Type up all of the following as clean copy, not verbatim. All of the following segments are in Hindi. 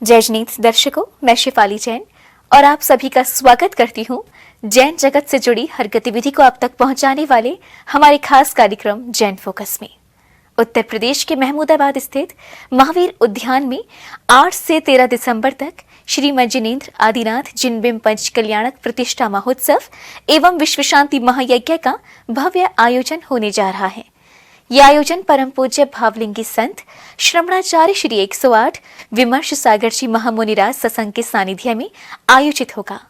जय जनीत दर्शकों, मैं शिफाली जैन और आप सभी का स्वागत करती हूँ जैन जगत से जुड़ी हर गतिविधि को आप तक पहुँचाने वाले हमारे खास कार्यक्रम जैन फोकस में। उत्तर प्रदेश के महमूदाबाद स्थित महावीर उद्यान में 8 से 13 दिसंबर तक श्रीमद जिनेन्द्र आदिनाथ जिनबिंब पंच कल्याणक प्रतिष्ठा महोत्सव एवं विश्व शांति महायज्ञ का भव्य आयोजन होने जा रहा है। यह आयोजन परम पूज्य भावलिंगी संत श्रमणाचार्य श्री 108 विमर्श सागर जी महामुनिराज सत्संग के सानिध्य में आयोजित होगा,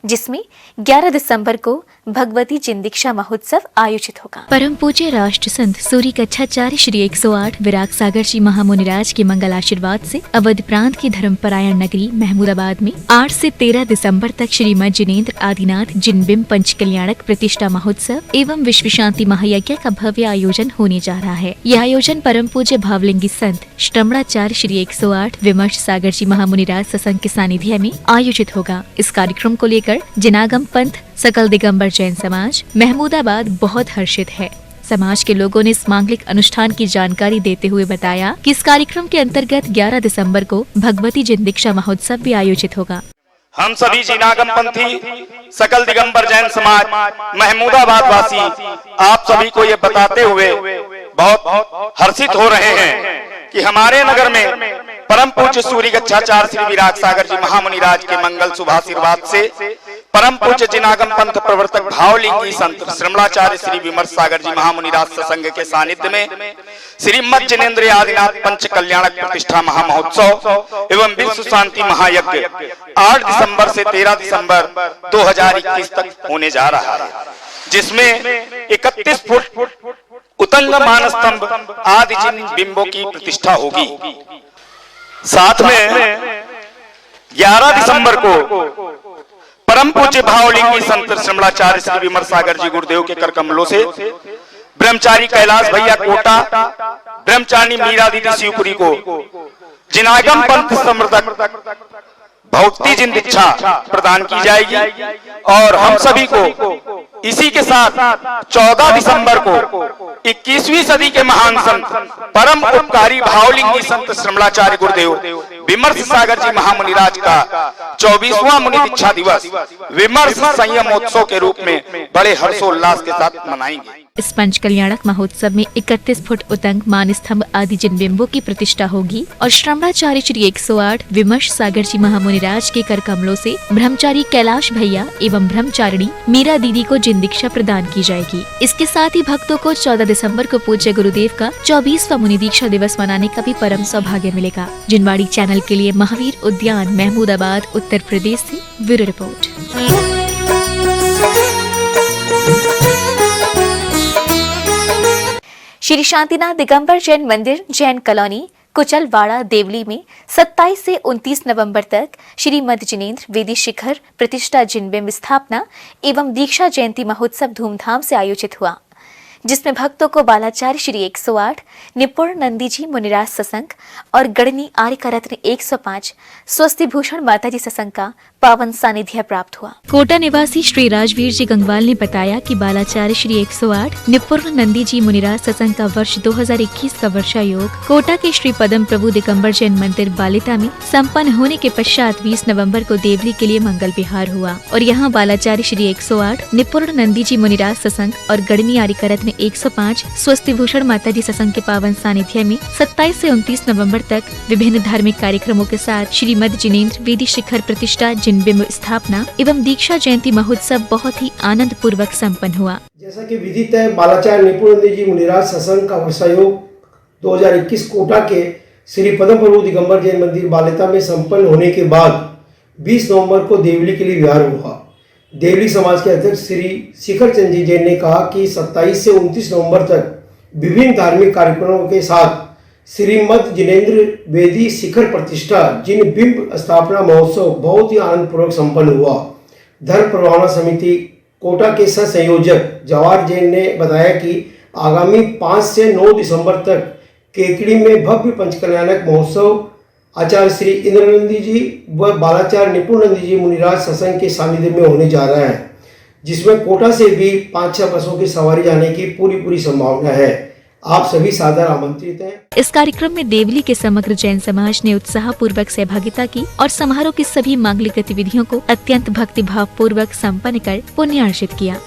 जिसमें 11 दिसंबर को भगवती जिन दीक्षा महोत्सव आयोजित होगा। परम पूज्य राष्ट्र संत सूर्य कच्छाचार्य श्री 108 विराग सागर जी महामुनिराज के मंगल आशीर्वाद से अवध प्रांत की धर्मपरायण नगरी महमूदाबाद में 8 से 13 दिसंबर तक श्रीमद जिनेन्द्र आदिनाथ जिनबिंब पंच कल्याणक प्रतिष्ठा महोत्सव एवं विश्व शांति महायज्ञ का भव्य आयोजन होने जा रहा है। यह आयोजन परम पूज्य भावलिंगी संत श्रमणाचार्य श्री 108 विमर्श सागर जी महामुनिराज सत्संग के सानिध्य में आयोजित होगा। इस कार्यक्रम को लेकर जनागम पंथ सकल दिगंबर जैन समाज महमूदाबाद बहुत हर्षित है। समाज के लोगों ने इस मांगलिक अनुष्ठान की जानकारी देते हुए बताया कि इस कार्यक्रम के अंतर्गत 11 दिसंबर को भगवती जिन दीक्षा महोत्सव भी आयोजित होगा। हम सभी जनागम पंथी सकल दिगंबर जैन समाज महमूदाबाद वासी आप सभी को ये बताते हुए बहुत हर्षित हो रहे हैं कि हमारे नगर में परम पूज्य सूर्य कच्छाचार्य श्री विराग सागर जी महामुनिराज के मंगल शुभाशीर्वाद से परम पूज्य जिनागम पंथ प्रवर्तक भावलिंगी संत श्रमणाचार्य श्री विमर्श सागर जी महामुनिराज सत्संग के सानिध्य में श्रीमद जिनेन्द्र आदिनाथ पंच कल्याणक प्रतिष्ठा महामहोत्सव एवं विश्व शांति महायज्ञ 8 दिसंबर से 13 दिसंबर 2021 तक होने जा रहा है, जिसमें 31 फुट उतंग मानस्तंभ आदि जिन बिंबों की प्रतिष्ठा होगी। साथ में 11 दिसंबर को परम पूज्य भावलिंगी संत श्रमणाचार्य श्री विमर्श सागर जी गुरुदेव के कर कमलों से ब्रह्मचारी कैलाश भैया कोटा, ब्रह्मचारी मीरा दीदी शिवपुरी को जिनागम पंथ समर्थक भक्ति जिन दीक्षा प्रदान की जाएगी और हम सभी को इसी के साथ 14 दिसंबर को 21वीं सदी के महान संत परम उपकारी भावलिंगी संत श्रमणाचार्य गुरुदेव विमर्श सागर जी महामुनिराज का 24वां मुनि दीक्षा दिवस विमर्श संयमोत्सव के रूप में बड़े हर्षोल्लास के साथ मनाएंगे। इस पंच कल्याणक महोत्सव में 31 फुट उतंग मानस्तंभ आदि जिन बिंबों की प्रतिष्ठा होगी और श्रमणाचार्य श्री 108 विमर्श सागर जी महामुनिराज के कर कमलों से ब्रह्मचारी कैलाश भैया एवं ब्रह्मचारिणी मीरा दीदी को जिन दीक्षा प्रदान की जाएगी। इसके साथ ही भक्तों को 14 दिसंबर को पूज्य गुरुदेव का 24वां मुनि दीक्षा दिवस मनाने का भी परम सौभाग्य मिलेगा। जिनवाड़ी चैनल के लिए महावीर उद्यान महमूदाबाद उत्तर प्रदेश से ब्यूरो रिपोर्ट। श्री शांतिनाथ दिगंबर जैन मंदिर जैन कॉलोनी कुचलवाड़ा देवली में 27 से 29 नवंबर तक श्रीमद जिनेन्द्र वेदी शिखर प्रतिष्ठा जिनबिंब स्थापना एवं दीक्षा जयंती महोत्सव धूमधाम से आयोजित हुआ, जिसमें भक्तों को बालाचार्य श्री 108 निपुण नंदी जी मुनिराज सत्संग और गणनी आर्य का रत्न 105 स्वस्ति भूषण माताजी सत्संग का पावन सानिध्य प्राप्त हुआ। कोटा निवासी श्री राजवीर जी गंगवाल ने बताया कि बालाचार्य श्री 108 निपुण नंदी जी मुनिराज सत्संग का वर्ष 2021 का वर्षायोग कोटा के श्री पदम प्रभु दिगंबर जैन मंदिर बालिता में संपन्न होने के पश्चात 20 नवंबर को देवली के लिए मंगल विहार हुआ और यहाँ बालाचार्य श्री 108 निपुण नंदी जी मुनिराज सत्संग और गणनी आर्य का रत्न 105 स्वस्ति भूषण माताजी सत्संग के पावन सानिध्य में 27 से 29 नवंबर तक विभिन्न धार्मिक कार्यक्रमों के साथ श्रीमद जिनेन्द्र वेदी शिखर प्रतिष्ठा जिनबिंब स्थापना एवं दीक्षा जयंती महोत्सव बहुत ही आनंद पूर्वक सम्पन्न हुआ। जैसा कि विदित है, बालाचार्य निपुण जी मुनिराज सत्संग का वर्षायोग 2021 कोटा के श्री पदम प्रभु दिगंबर जैन मंदिर बालिता में संपन्न होने के बाद 20 नवंबर को देवली के लिए विहार हुआ। देवली समाज के अध्यक्ष श्री शिखर चंद जी जैन ने कहा कि 27 से 29 नवंबर तक विभिन्न धार्मिक कार्यक्रमों के साथ श्रीमद जिनेन्द्र वेदी शिखर प्रतिष्ठा जिन बिंब स्थापना महोत्सव बहुत ही आनंद पूर्वक संपन्न हुआ। धर्म प्रवाहना समिति कोटा के सह संयोजक जवाहर जैन ने बताया कि आगामी 5 से 9 दिसंबर तक केकड़ी में भव्य पंचकल्याणक महोत्सव आचार्य श्री इंद्रनंदी जी व बालाचार्य निपुण नंदी जी मुनिराज सत्संग के सानिध्य में होने जा रहा है, जिसमें कोटा से भी 5-6 बसों की सवारी जाने की पूरी संभावना है। आप सभी सादर आमंत्रित हैं। इस कार्यक्रम में देवली के समग्र जैन समाज ने उत्साह पूर्वक सहभागिता की और समारोह की सभी मांगलिक गतिविधियों को अत्यंत भक्तिभाव पूर्वक संपन्न कर पुण्य अर्जित किया।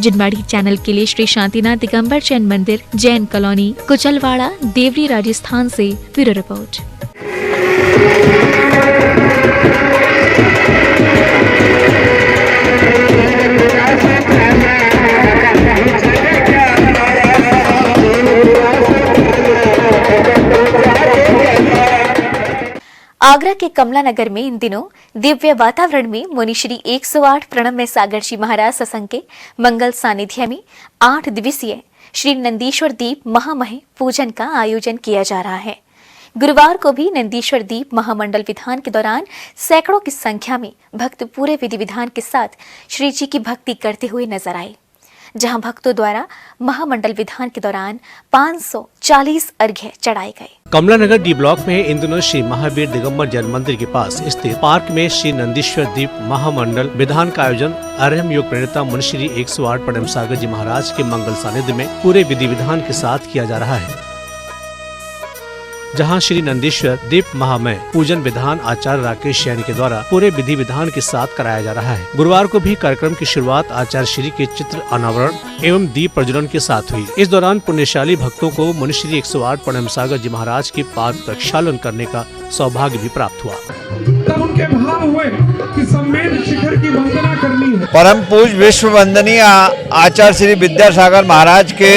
जिनवाड़ी चैनल के लिए श्री शांतिनाथ दिगंबर जैन मंदिर, जैन कॉलोनी, कुचलवाड़ा, देवरी, राजस्थान से ब्यूरो रिपोर्ट। आगरा के कमला नगर में इन दिनों दिव्य वातावरण में मुनि श्री 108 प्रणब में सागर जी महाराज सत्संग के मंगल सानिध्य में 8 दिवसीय श्री नंदीश्वर दीप महामहे पूजन का आयोजन किया जा रहा है। गुरुवार को भी नंदीश्वर दीप महामंडल विधान के दौरान सैकड़ों की संख्या में भक्त पूरे विधि विधान के साथ श्री जी की भक्ति करते हुए नजर आए, जहां भक्तों द्वारा महामंडल विधान के दौरान 540 अर्घ्य चढ़ाए गए। कमला नगर डी ब्लॉक में इन दिनों श्री महावीर दिगंबर जैन मंदिर के पास स्थित पार्क में श्री नंदीश्वर दीप महामंडल विधान का आयोजन अर्हम योग प्रणेता मुनि श्री 108 प्रणब सागर जी महाराज के मंगल सानिध्य में पूरे विधि विधान के साथ किया जा रहा है, जहां श्री नंदीश्वर दीप महामय पूजन विधान आचार्य राकेश जैन के द्वारा पूरे विधि विधान के साथ कराया जा रहा है। गुरुवार को भी कार्यक्रम की शुरुआत आचार्य श्री के चित्र अनावरण एवं दीप प्रज्वलन के साथ हुई। इस दौरान पुण्यशाली भक्तों को मुनि श्री 108 प्रणब सागर जी महाराज के पाद प्रक्षालन करने का सौभाग्य भी प्राप्त हुआ। तब उनके भाव हुए कि सम्मेद शिखर की वंदना करनी है। परम पूज विश्व वंदनीय आचार्य श्री विद्यासागर महाराज के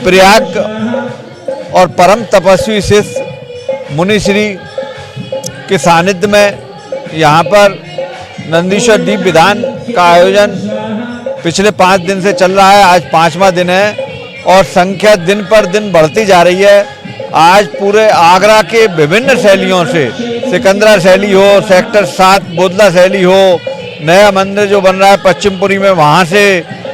प्रयाग और परम तपस्वी शिष्य मुनि श्री के सानिध्य में यहाँ पर नंदीश्वर दीप विधान का आयोजन पिछले 5 दिन से चल रहा है। आज 5वां दिन है और संख्या दिन पर दिन बढ़ती जा रही है। आज पूरे आगरा के विभिन्न शैलियों से, सिकंदरा शैली हो, सेक्टर 7 बोदला शैली हो, नया मंदिर जो बन रहा है पश्चिमपुरी में वहाँ से,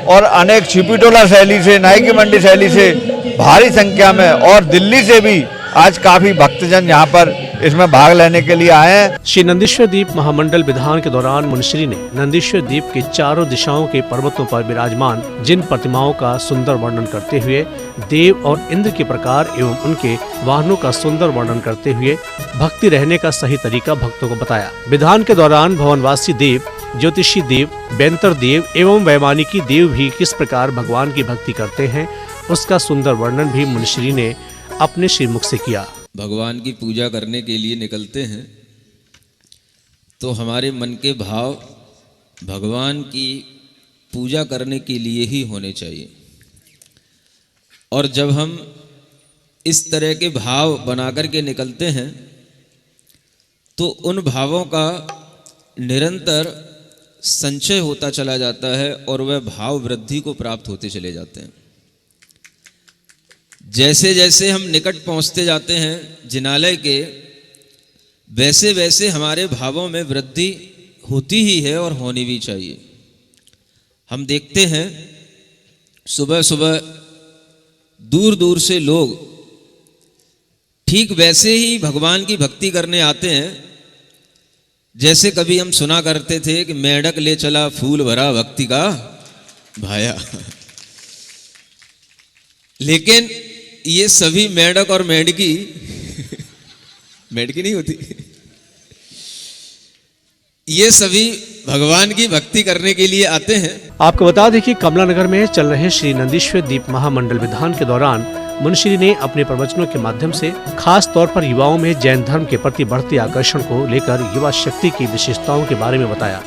और अनेक छिपीटोला शैली से, नाई की मंडी शैली से भारी संख्या में, और दिल्ली से भी आज काफी भक्तजन यहाँ पर इसमें भाग लेने के लिए आए हैं। श्री नंदीश्वर दीप महामंडल विधान के दौरान मुनिश्री ने नंदीश्वर दीप के चारों दिशाओं के पर्वतों पर विराजमान जिन प्रतिमाओं का सुंदर वर्णन करते हुए देव और इंद्र के प्रकार एवं उनके वाहनों का सुंदर वर्णन करते हुए भक्ति रहने का सही तरीका भक्तों को बताया। विधान के दौरान भवनवासी देव, ज्योतिषी देव, बेंतर देव एवं वैमानिकी देव भी किस प्रकार भगवान की भक्ति करते हैं उसका सुंदर वर्णन भी मुनिश्री ने अपने श्रीमुख से किया। भगवान की पूजा करने के लिए निकलते हैं तो हमारे मन के भाव भगवान की पूजा करने के लिए ही होने चाहिए, और जब हम इस तरह के भाव बनाकर के निकलते हैं तो उन भावों का निरंतर संचय होता चला जाता है और वह भाव वृद्धि को प्राप्त होते चले जाते हैं। जैसे जैसे हम निकट पहुंचते जाते हैं जिनालय के, वैसे वैसे हमारे भावों में वृद्धि होती ही है और होनी भी चाहिए। हम देखते हैं सुबह सुबह दूर दूर से लोग ठीक वैसे ही भगवान की भक्ति करने आते हैं जैसे कभी हम सुना करते थे कि मेढक ले चला फूल भरा भक्ति का भाया। लेकिन ये सभी मेढक और मेढकी मेढकी नहीं होती, ये सभी भगवान की भक्ति करने के लिए आते हैं। आपको बता दें कि कमला नगर में चल रहे श्री नंदीश्वर दीप महामंडल विधान के दौरान मुनिश्री ने अपने प्रवचनों के माध्यम से खास तौर पर युवाओं में जैन धर्म के प्रति बढ़ते आकर्षण को लेकर युवा शक्ति की विशेषताओं के बारे में बताया।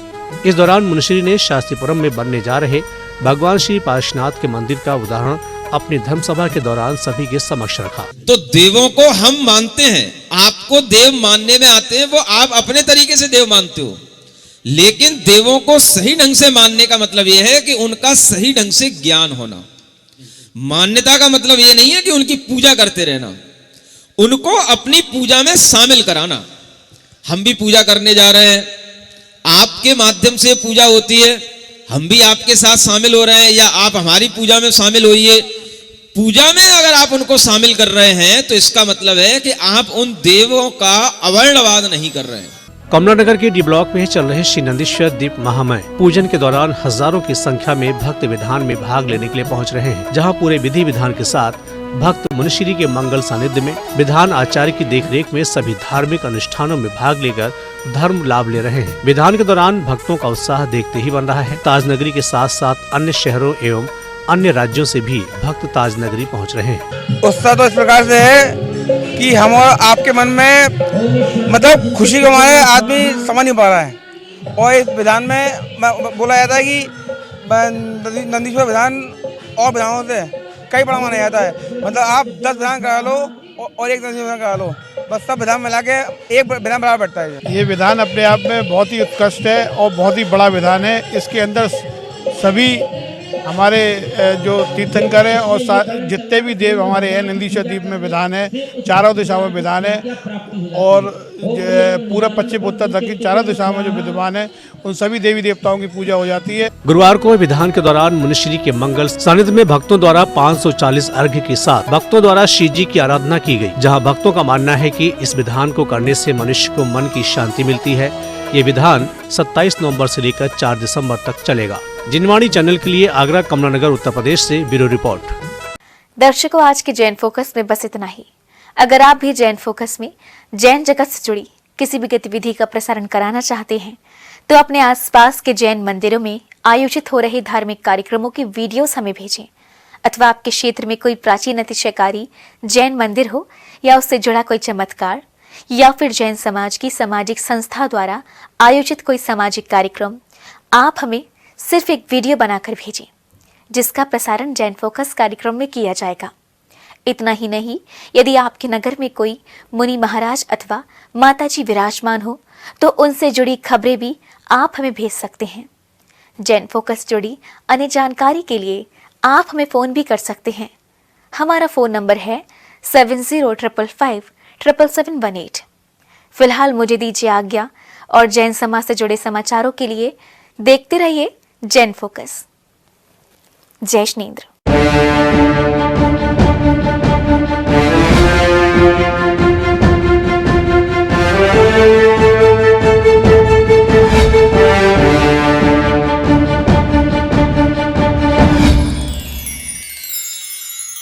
इस दौरान मुनिश्री ने शास्त्रीपुरम में बनने जा रहे भगवान श्री पार्श्वनाथ के मंदिर का उदाहरण अपनी धर्म सभा के दौरान सभी के समक्ष रखा। तो देवों को हम मानते हैं, आपको देव मानने में आते हैं, वो आप अपने तरीके से देव मानते हो, लेकिन देवों को सही ढंग से मानने का मतलब यह है कि उनका सही ढंग से ज्ञान होना। मान्यता का मतलब यह नहीं है कि उनकी पूजा करते रहना, उनको अपनी पूजा में शामिल कराना। हम भी पूजा करने जा रहे हैं, आपके माध्यम से पूजा होती है, हम भी आपके साथ शामिल हो रहे हैं, या आप हमारी पूजा में शामिल होइए। पूजा में अगर आप उनको शामिल कर रहे हैं तो इसका मतलब है कि आप उन देवों का अवर्णवाद नहीं कर रहे हैं। कमलानगर के डी ब्लॉक में चल रहे श्री नंदीश्वर दीप महामय पूजन के दौरान हजारों की संख्या में भक्त विधान में भाग लेने के लिए पहुंच रहे हैं, जहां पूरे विधि विधान के साथ भक्त मुनिश्री के मंगल सानिध्य में विधान आचार्य की देखरेख में सभी धार्मिक अनुष्ठानों में भाग लेकर धर्म लाभ ले रहे हैं। विधान के दौरान भक्तों का उत्साह देखते ही बन रहा है। ताजनगरी के साथ साथ अन्य शहरों एवं अन्य राज्यों से भी भक्त ताजनगरी पहुंच रहे हैं। उत्साह तो इस प्रकार से है कि हम और आपके मन में मतलब खुशी को हमारे आदमी समझ नहीं पा रहा है। और इस विधान में बोला जाता है कि नंदीश्वर विधान और विधानों से कई बड़ा माना जाता है। मतलब आप 10 विधान करा लो और एक नंदीश्वर विधान करा लो, बस सब विधान मिला के एक विधान बराबर बैठता है। ये विधान अपने आप में बहुत ही उत्कृष्ट है और बहुत ही बड़ा विधान है। इसके अंदर सभी हमारे जो तीर्थंकर हैं और जितने भी देव हमारे हैं, नंदीश्वर द्वीप में विधान है, चारों दिशाओं में विधान है और पूरा पश्चिम उत्तर दक्षिण चारों दिशाओं में जो विद्यमान है उन सभी देवी देवताओं की पूजा हो जाती है। गुरुवार को विधान के दौरान मुनिश्री के मंगल सानिध्य में भक्तों द्वारा 540 अर्घ्य के साथ भक्तों द्वारा शिव जी की आराधना की गई, जहां भक्तों का मानना है कि इस विधान को करने से मनुष्य को मन की शांति मिलती है। ये विधान 27 नवंबर से लेकर 4 दिसंबर तक चलेगा। जिनवाणी चैनल के लिए आगरा कमलानगर उत्तर प्रदेश से ब्यूरो रिपोर्ट। दर्शकों, आज के जैन फोकस में बस इतना ही। अगर आप भी जैन फोकस में जैन जगत से जुड़ी किसी भी गतिविधि का प्रसारण कराना चाहते हैं तो अपने आसपास के जैन मंदिरों में आयोजित हो रहे धार्मिक कार्यक्रमों की वीडियोस हमें भेजें, अथवा आपके क्षेत्र में कोई प्राचीन अतिशयकारी जैन मंदिर हो या उससे जुड़ा कोई चमत्कार, या फिर जैन समाज की सामाजिक संस्था द्वारा आयोजित कोई सामाजिक कार्यक्रम, आप हमें सिर्फ एक वीडियो बनाकर भेजें जिसका प्रसारण जैन फोकस कार्यक्रम में किया जाएगा। इतना ही नहीं, यदि आपके नगर में कोई मुनि महाराज अथवा माताजी विराजमान हो तो उनसे जुड़ी खबरें भी आप हमें भेज सकते हैं। जैन फोकस जुड़ी अन्य जानकारी के लिए आप हमें फ़ोन भी कर सकते हैं। हमारा फ़ोन नंबर है 7055577718। फिलहाल मुझे दीजिए आज्ञा और जैन समाज से जुड़े समाचारों के लिए देखते रहिए जैन फोकस। जय श्रीनेंद्र।